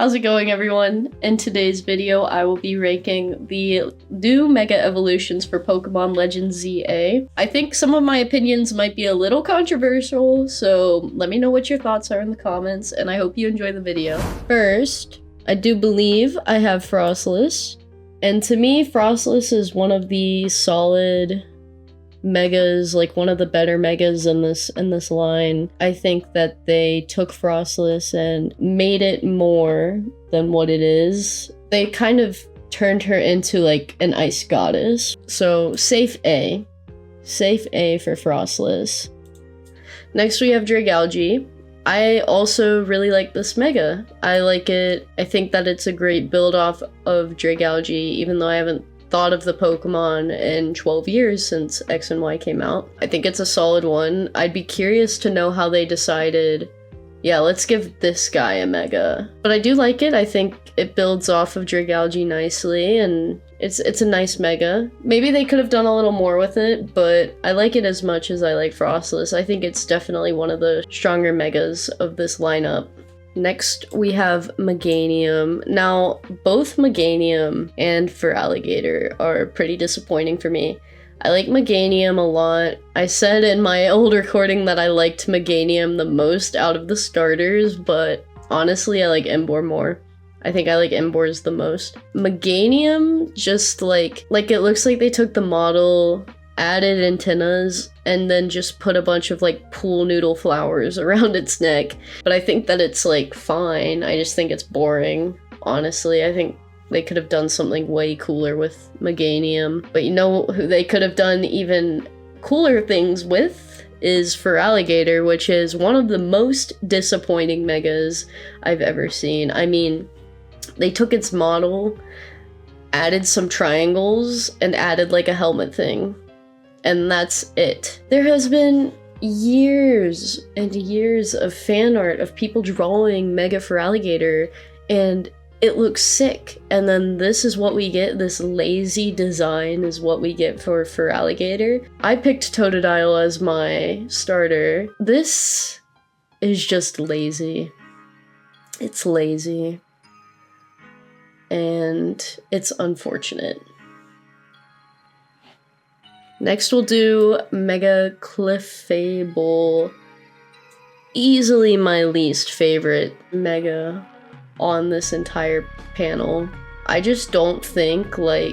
How's it going, everyone? In today's video, I will be ranking the new Mega Evolutions for Pokemon Legends ZA. I think some of my opinions might be a little controversial, so let me know what your thoughts are in the comments, and I hope you enjoy the video. First, I do believe I have Frostless, and to me, Frostless is one of the solid megas, like one of the better megas in this line. I think that they took Frostless and made it more than what it is. They kind of turned her into like an ice goddess. So safe A for Frostless. Next we have Dragalge. I also really like this mega. I like it. I think that it's a great build off of Dragalge, even though I haven't thought of the Pokemon in 12 years since X and Y came out. I think it's a solid one. I'd be curious to know how they decided, yeah, let's give this guy a mega. But I do like it. I think it builds off of Dragalge nicely, and it's a nice mega. Maybe they could have done a little more with it, but I like it as much as I like Frostless. I think it's definitely one of the stronger megas of this lineup. Next, we have Meganium. Now, both Meganium and Feraligatr are pretty disappointing for me. I like Meganium a lot. I said in my old recording that I liked Meganium the most out of the starters, but honestly, I like Emboar more. I think I like Emboar's the most. Meganium, just like it looks like they took the model, added antennas, and then just put a bunch of like pool noodle flowers around its neck. But I think that it's like fine. I just think it's boring. Honestly, I think they could have done something way cooler with Meganium. But you know who they could have done even cooler things with is Feraligatr, which is one of the most disappointing megas I've ever seen. I mean, they took its model, added some triangles, and added like a helmet thing. And that's it. There has been years and years of fan art of people drawing Mega Feraligatr, and it looks sick. And then this is what we get. This lazy design is what we get for Feraligatr. I picked Totodile as my starter. This is just lazy. It's lazy. And it's unfortunate. Next we'll do Mega Clefable. Easily my least favorite mega on this entire panel. I just don't think, I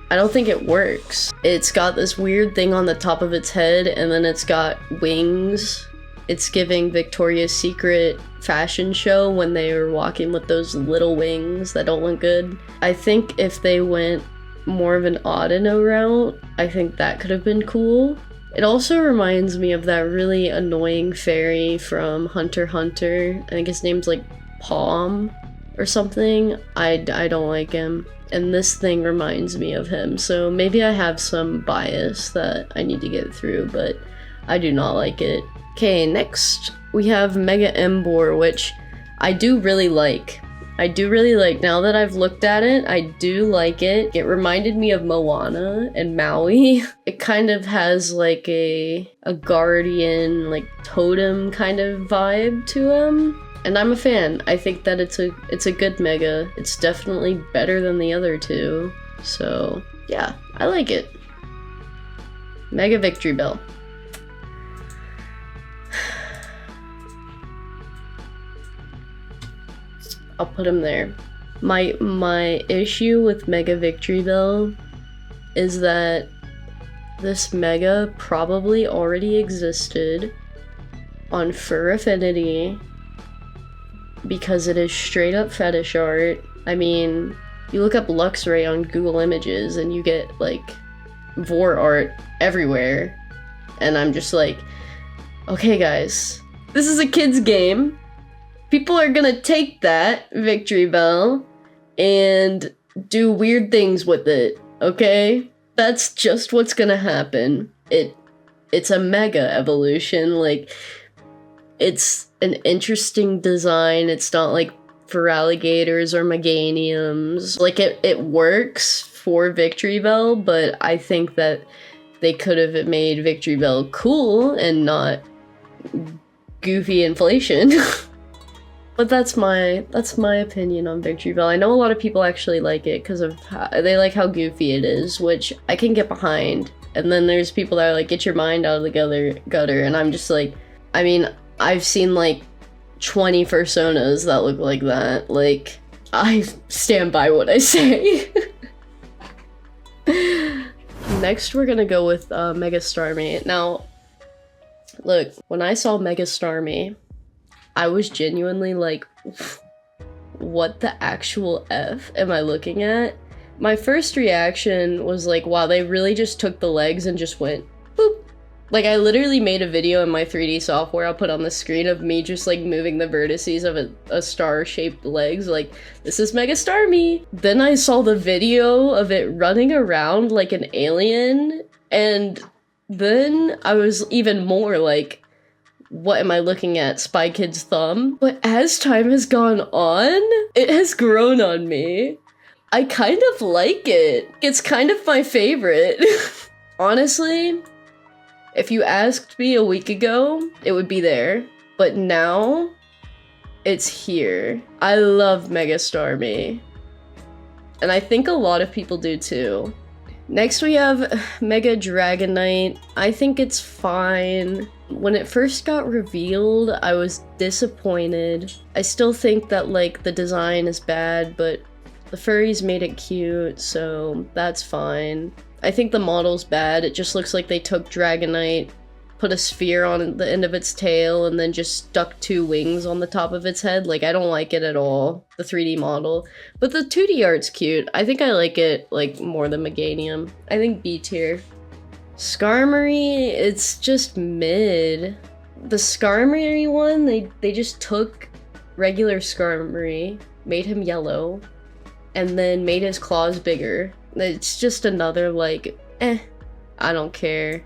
don't think it works. It's got this weird thing on the top of its head, and then it's got wings. It's giving Victoria's Secret fashion show when they were walking with those little wings that don't look good. I think if they went more of an Audino route, I think that could have been cool. It also reminds me of that really annoying fairy from Hunter x Hunter. I think his name's like Palm or something. I don't like him, and this thing reminds me of him, so maybe I have some bias that I need to get through, but I do not like it. Okay, next we have Mega Emboar, which I do really like. Now that I've looked at it, I do like it. It reminded me of Moana and Maui. It kind of has like a guardian, like totem kind of vibe to him. And I'm a fan. I think that it's a good mega. It's definitely better than the other two. So yeah, I like it. Mega Victory Bell. I'll put him there. My issue with Mega Victory Bell is that this mega probably already existed on Fur Affinity because it is straight up fetish art. I mean, you look up Luxray on Google Images and you get like vor art everywhere, and I'm just like, okay guys, this is a kid's game. People are gonna take that Victory Bell and do weird things with it, okay? That's just what's gonna happen. It's a mega evolution, like, it's an interesting design. It's not like Feraligatrs or Meganiums. Like, it works for Victory Bell, but I think that they could have made Victory Bell cool and not goofy inflation. But that's my opinion on Victory Bell. I know a lot of people actually like it because of they like how goofy it is, which I can get behind. And then there's people that are like, get your mind out of the gutter, and I'm just like, I mean, I've seen like 20 personas that look like that. Like, I stand by what I say. Next, we're gonna go with Mega Starmie. Now, look, when I saw Mega Starmie, I was genuinely like, what the actual F am I looking at? My first reaction was like, wow, they really just took the legs and just went, boop. Like, I literally made a video in my 3D software I'll put on the screen of me just like moving the vertices of a star-shaped legs, like, this is Mega Starmie. Then I saw the video of it running around like an alien, and then I was even more like, what am I looking at? Spy Kid's thumb? But as time has gone on, it has grown on me. I kind of like it. It's kind of my favorite. Honestly, if you asked me a week ago, it would be there. But now, it's here. I love Mega Starmie. And I think a lot of people do too. Next we have Mega Dragonite. I think it's fine. When it first got revealed, I was disappointed. I still think that like the design is bad, but the furries made it cute, so that's fine. I think the model's bad. It just looks like they took Dragonite, put a sphere on the end of its tail, and then just stuck 2 wings on the top of its head. Like, I don't like it at all, the 3D model. But the 2D art's cute. I think I like it, like, more than Meganium. I think B tier. Skarmory, it's just mid. The Skarmory one, they just took regular Skarmory, made him yellow, and then made his claws bigger. It's just another, like, I don't care.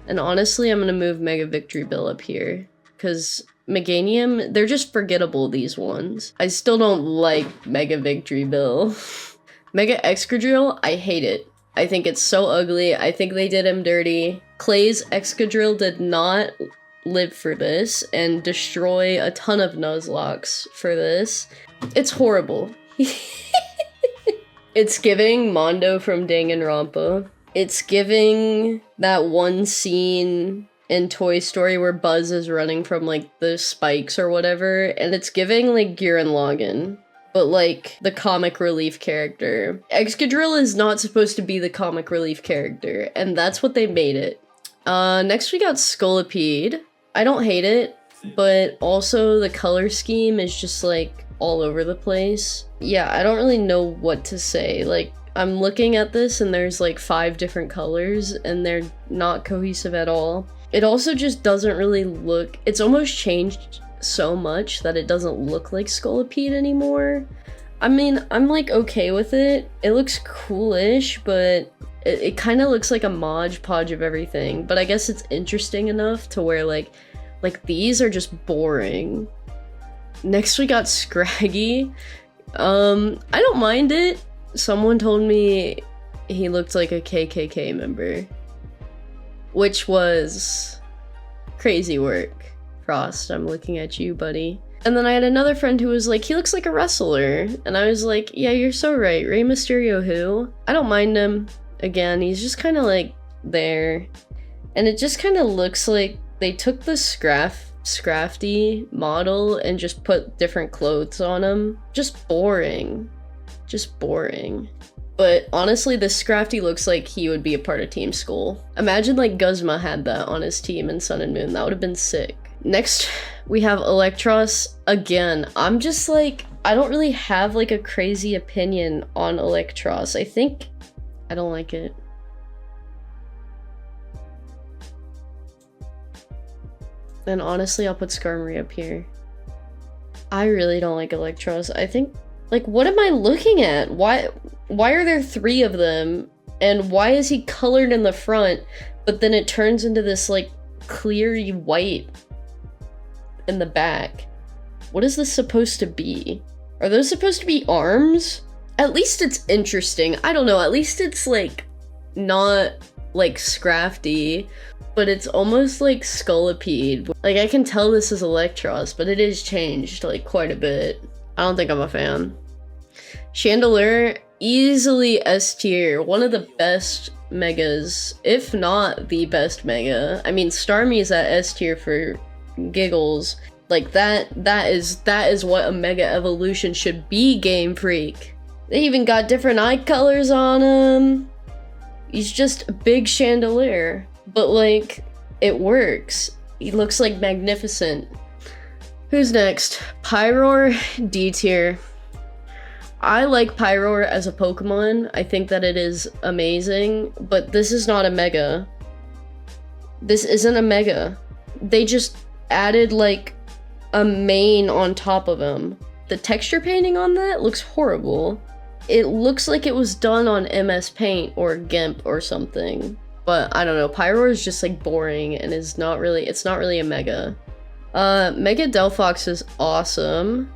And honestly, I'm gonna move Mega Victory Bell up here, because Meganium, they're just forgettable, these ones. I still don't like Mega Victory Bell. Mega Excadrill, I hate it. I think it's so ugly. I think they did him dirty. Clay's Excadrill did not live for this and destroy a ton of Nuzlocke for this. It's horrible. It's giving Mondo from Danganronpa. It's giving that one scene in Toy Story where Buzz is running from, like, the spikes or whatever, and it's giving, like, Gurren Lagann, but, like, the comic relief character. Excadrill is not supposed to be the comic relief character, and that's what they made it. Next we got Scolipede. I don't hate it, but also the color scheme is just, like, all over the place. Yeah, I don't really know what to say. Like, I'm looking at this and there's like 5 different colors and they're not cohesive at all. It also just doesn't really look, it's almost changed so much that it doesn't look like Scolipede anymore. I mean, I'm like okay with it. It looks coolish, but it kind of looks like a Mod Podge of everything. But I guess it's interesting enough to where like these are just boring. Next we got Scraggy. I don't mind it. Someone told me he looked like a KKK member, which was crazy work. Frost, I'm looking at you, buddy. And then I had another friend who was like, he looks like a wrestler. And I was like, yeah, you're so right. Rey Mysterio who? I don't mind him. Again, he's just kind of like there. And it just kind of looks like they took the Scrafty model and just put different clothes on him. Just boring. Just boring. But honestly, this Scrafty looks like he would be a part of Team Skull. Imagine like Guzma had that on his team in Sun and Moon. That would have been sick. Next, we have Electros. Again, I'm just like, I don't really have like a crazy opinion on Electros. I don't like it. And honestly, I'll put Skarmory up here. I really don't like Electros. I think, like, what am I looking at? Why are there 3 of them? And why is he colored in the front, but then it turns into this, like, cleary white in the back? What is this supposed to be? Are those supposed to be arms? At least it's interesting. I don't know. At least it's, like, not like Scrafty, but it's almost like Scolipede. Like, I can tell this is Electros, but it is changed like quite a bit. I don't think I'm a fan. Chandelure, easily S tier, one of the best megas, if not the best mega. I mean, Starmie is at S tier for giggles. Like, that is what a mega evolution should be, Game Freak. They even got different eye colors on him. He's just a big Chandelure, but like, it works. He looks like magnificent. Who's next? Pyroar, D tier. I like Pyroar as a Pokemon. I think that it is amazing, but this is not a mega. This isn't a mega. They just added like a mane on top of him. The texture painting on that looks horrible. It looks like it was done on MS Paint or GIMP or something. But I don't know, Pyroar is just like boring and it's not really a mega. Mega Delphox is awesome.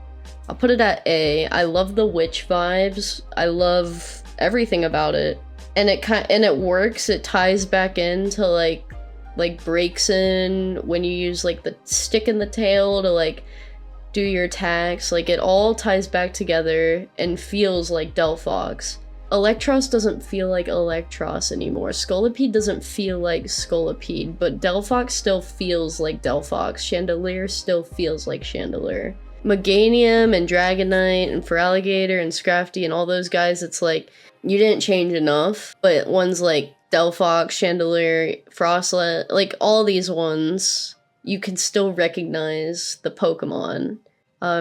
I'll put it at A. I love the witch vibes. I love everything about it. And it works. It ties back into like breaks in when you use like the stick in the tail to like do your attacks. Like, it all ties back together and feels like Delphox. Electros doesn't feel like Electros anymore. Scolipede doesn't feel like Scolipede, but Delphox still feels like Delphox. Chandelure still feels like Chandelure. Meganium and Dragonite and Feraligatr and Scrafty and all those guys, it's like, you didn't change enough. But ones like Delphox, Chandelure, Frostlet, like all these ones, you can still recognize the Pokemon.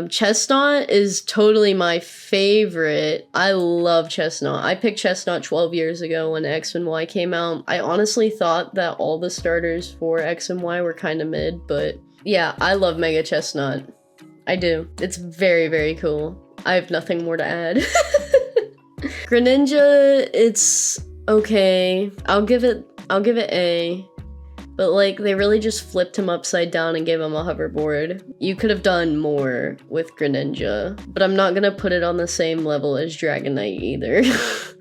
Chestnut is totally my favorite. I love Chestnut. I picked Chestnut 12 years ago when X and Y came out. I honestly thought that all the starters for X and Y were kind of mid, but yeah, I love Mega Chestnut. I do. It's very, very cool. I have nothing more to add. Greninja, it's okay. I'll give it A. But like, they really just flipped him upside down and gave him a hoverboard. You could have done more with Greninja, but I'm not gonna put it on the same level as Dragonite either.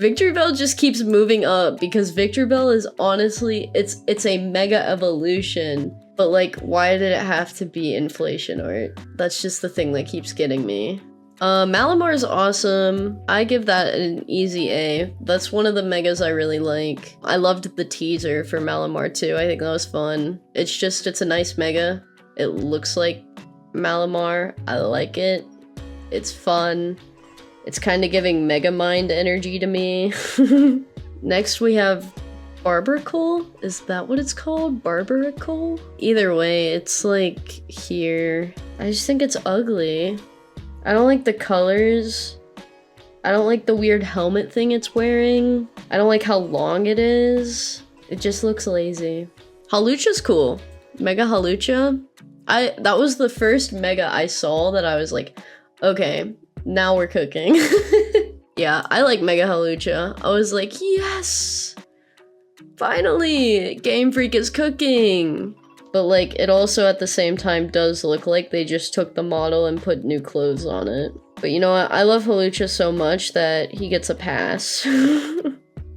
Victreebel just keeps moving up because Victreebel is honestly, it's a mega evolution. But like, why did it have to be inflation art? That's just the thing that keeps getting me. Malamar is awesome. I give that an easy A. That's one of the megas I really like. I loved the teaser for Malamar too. I think that was fun. It's a nice mega. It looks like Malamar. I like it. It's fun. It's kind of giving Megamind energy to me. Next we have Barbaracle? Is that what it's called? Barbaracle? Either way, it's like here. I just think it's ugly. I don't like the colors. I don't like the weird helmet thing it's wearing. I don't like how long it is. It just looks lazy. Halucha's cool. Mega Halucha. That was the first mega I saw that I was like, okay, now we're cooking. Yeah, I like Mega Halucha. I was like, yes! Finally! Game Freak is cooking! But like, it also at the same time does look like they just took the model and put new clothes on it. But you know what? I love Halucha so much that he gets a pass.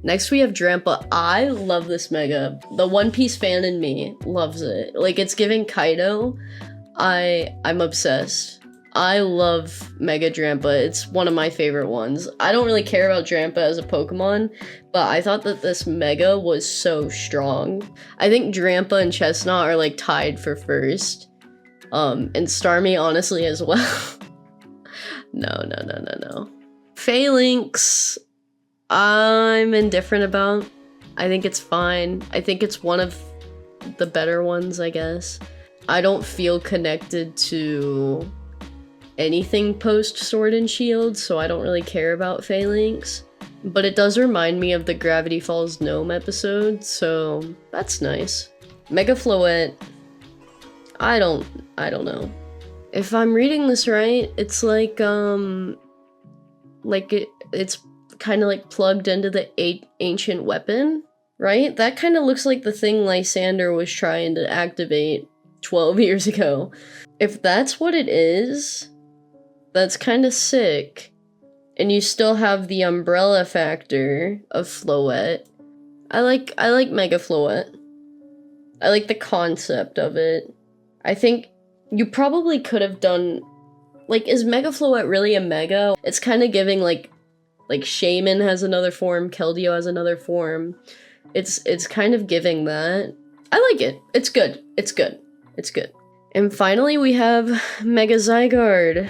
Next we have Drampa. I love this mega. The One Piece fan in me loves it. Like, it's giving Kaido. I'm obsessed. I love Mega Drampa. It's one of my favorite ones. I don't really care about Drampa as a Pokemon, but I thought that this Mega was so strong. I think Drampa and Chestnut are like tied for first. And Starmie honestly as well. No. Phalanx, I'm indifferent about. I think it's fine. I think it's one of the better ones, I guess. I don't feel connected to anything post Sword and Shield, so I don't really care about Phalanx. But it does remind me of the Gravity Falls Gnome episode, so that's nice. Mega Floette, I don't know. If I'm reading this right, it's like it's kind of like plugged into the ancient weapon, right? That kind of looks like the thing Lysander was trying to activate 12 years ago. If that's what it is, that's kind of sick. And you still have the umbrella factor of Floette. I like Mega Floette. I like the concept of it. I think you probably could have done, like, is Mega Floette really a Mega? It's kind of giving, like Shaman has another form, Keldeo has another form. It's kind of giving that. I like it. It's good. It's good. It's good. And finally, we have Mega Zygarde.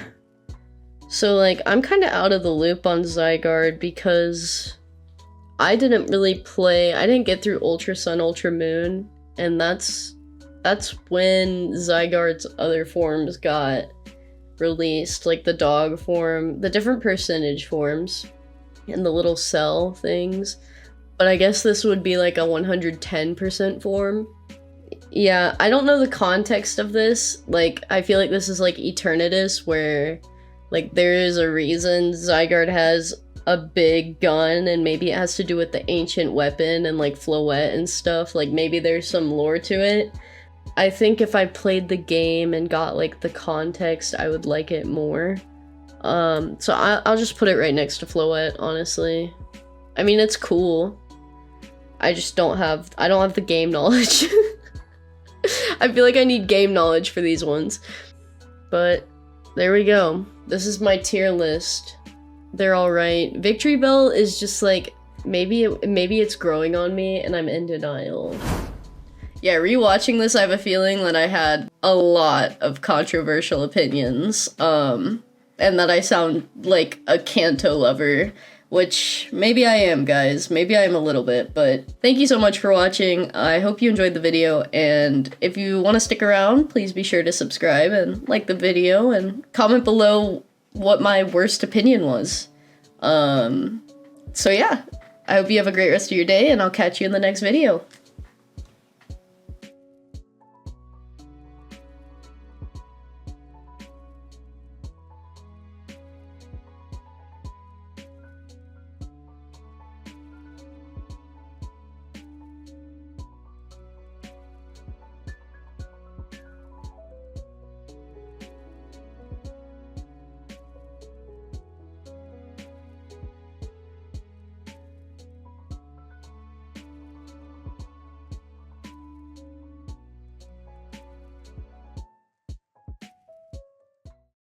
So, like, I'm kind of out of the loop on Zygarde because I didn't get through Ultra Sun, Ultra Moon, and that's when Zygarde's other forms got released, like the dog form, the different percentage forms, and the little cell things. But I guess this would be like a 110% form. Yeah, I don't know the context of this. Like, I feel like this is like Eternatus, where, like, there is a reason Zygarde has a big gun, and maybe it has to do with the ancient weapon and, like, Floette and stuff. Like, maybe there's some lore to it. I think if I played the game and got, like, the context, I would like it more. So I'll just put it right next to Floette, honestly. I mean, it's cool. I don't have the game knowledge. I feel like I need game knowledge for these ones. But there we go. This is my tier list. They're alright. Victory Bell is just like, maybe it's growing on me and I'm in denial. Yeah, rewatching this, I have a feeling that I had a lot of controversial opinions, and that I sound like a Kanto lover, which maybe I am, guys. Maybe I am a little bit, but thank you so much for watching. I hope you enjoyed the video, and if you want to stick around, please be sure to subscribe and like the video and comment below what my worst opinion was. So yeah, I hope you have a great rest of your day, and I'll catch you in the next video.